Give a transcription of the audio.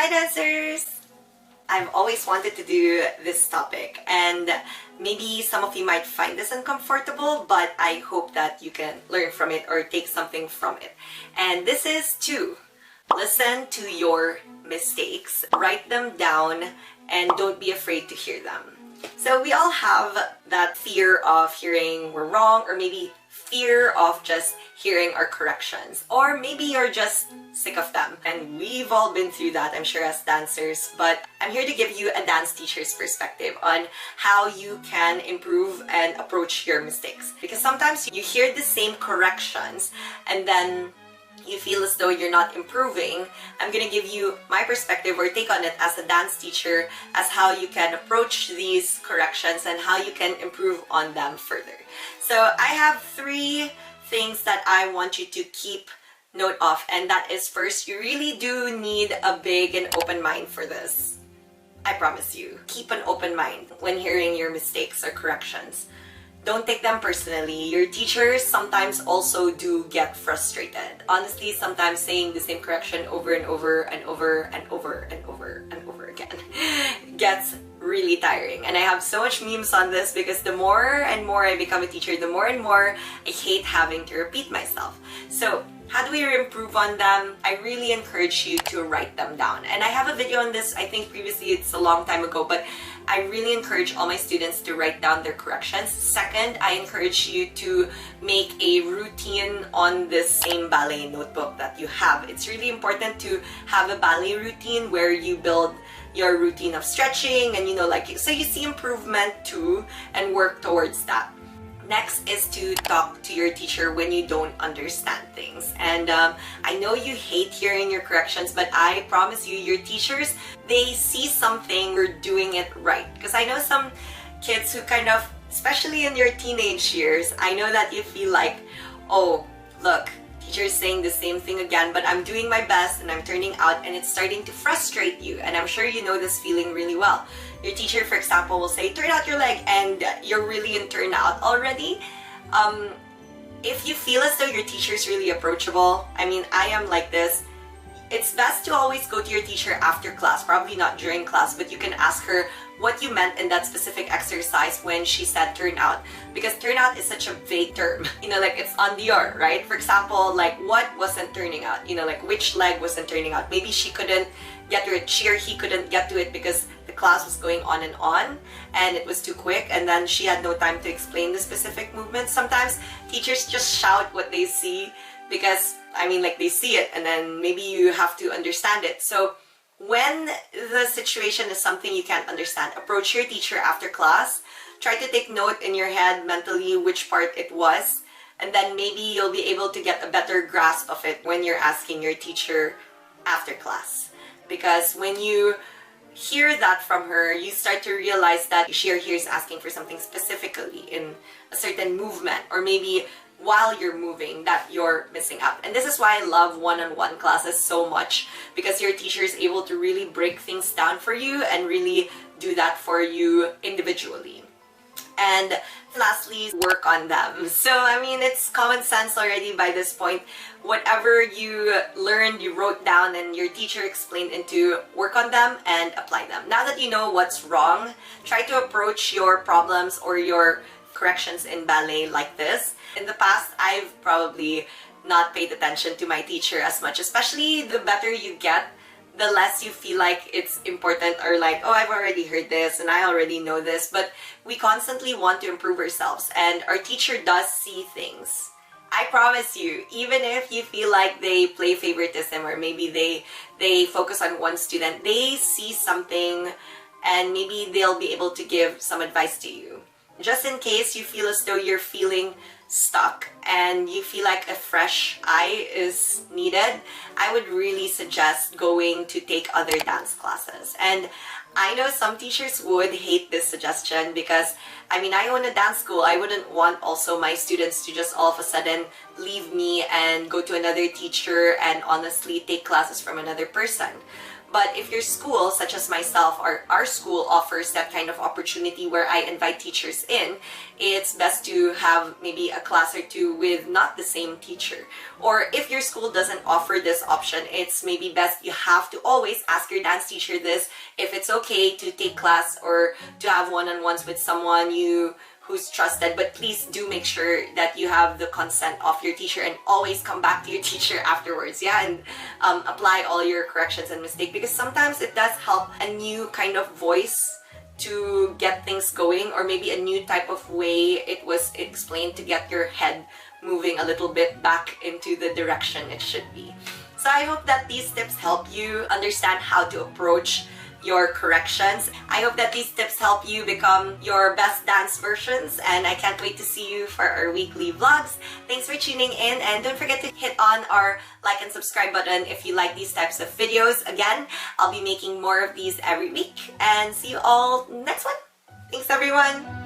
Hi dancers! I've always wanted to do this topic, and maybe some of you might find this uncomfortable, but I hope that you can learn from it or take something from it. And this is to listen to your mistakes, write them down, and don't be afraid to hear them. So we all have that fear of hearing we're wrong, or maybe fear of just hearing our corrections, or maybe you're just sick of them. And we've all been through that, I'm sure, as dancers. But I'm here to give you a dance teacher's perspective on how you can improve and approach your mistakes. Because sometimes you hear the same corrections and then you feel as though you're not improving. I'm going to give you my perspective or take on it as a dance teacher as how you can approach these corrections and how you can improve on them further. So I have 3 things that I want you to keep note of, and that is, first, you really do need a big and open mind for this. I promise you. Keep an open mind when hearing your mistakes or corrections. Don't take them personally. Your teachers sometimes also do get frustrated. Honestly, sometimes saying the same correction over and over and over and over and over and over again gets really tiring. And I have so much memes on this because the more and more I become a teacher, the more and more I hate having to repeat myself. So how do we improve on them? I really encourage you to write them down. And I have a video on this, I think previously, it's a long time ago, but I really encourage all my students to write down their corrections. Second, I encourage you to make a routine on this same ballet notebook that you have. It's really important to have a ballet routine where you build your routine of stretching and so you see improvement too and work towards that. Next is to talk to your teacher when you don't understand things. And I know you hate hearing your corrections, but I promise you, your teachers, they see something you're doing it right. Because I know some kids who kind of, especially in your teenage years, I know that you feel like, oh, look, teacher's saying the same thing again, but I'm doing my best and I'm turning out, and it's starting to frustrate you. And I'm sure you know this feeling really well. Your teacher, for example, will say, turn out your leg, and you're really in turnout already. If you feel as though your teacher is really approachable, I mean, I am like this, it's best to always go to your teacher after class, probably not during class, but you can ask her what you meant in that specific exercise when she said turnout, because turnout is such a vague term. It's on the R, right? For example, like, what wasn't turning out? Which leg wasn't turning out? Maybe she couldn't get to it, she or he couldn't get to it because the class was going on and it was too quick, and then she had no time to explain the specific movement. Sometimes teachers just shout what they see because, they see it and then maybe you have to understand it. So when the situation is something you can't understand, approach your teacher after class. Try to take note in your head mentally which part it was, and then maybe you'll be able to get a better grasp of it when you're asking your teacher after class. Because when you hear that from her, you start to realize that she or he is asking for something specifically in a certain movement, or maybe while you're moving that you're missing out. And this is why I love one-on-one classes so much, because your teacher is able to really break things down for you and really do that for you individually. And lastly, work on them. So, it's common sense already by this point. Whatever you learned, you wrote down, and your teacher explained into, work on them and apply them. Now that you know what's wrong, try to approach your problems or your corrections in ballet like this. In the past, I've probably not paid attention to my teacher as much, especially the better you get, the less you feel like it's important, or like, oh, I've already heard this and I already know this. But we constantly want to improve ourselves, and our teacher does see things. I promise you, even if you feel like they play favoritism, or maybe they focus on one student, they see something and maybe they'll be able to give some advice to you. Just in case you feel as though you're feeling stuck and you feel like a fresh eye is needed, I would really suggest going to take other dance classes. And I know some teachers would hate this suggestion because, I mean, I own a dance school. I wouldn't want also my students to just all of a sudden leave me and go to another teacher and honestly take classes from another person. But if your school, such as myself or our school, offers that kind of opportunity where I invite teachers in, it's best to have maybe a class or two with not the same teacher. Or if your school doesn't offer this option, it's maybe best you have to always ask your dance teacher this, if it's okay to take class or to have one-on-ones with someone who's trusted. But please do make sure that you have the consent of your teacher and always come back to your teacher afterwards, yeah, and apply all your corrections and mistakes, because sometimes it does help a new kind of voice to get things going, or maybe a new type of way it was explained to get your head moving a little bit back into the direction it should be. So I hope that these tips help you understand how to approach your corrections. I hope that these tips help you become your best dance versions, and I can't wait to see you for our weekly vlogs. Thanks for tuning in, and don't forget to hit on our like and subscribe button if you like these types of videos. Again, I'll be making more of these every week, and see you all next one. Thanks everyone!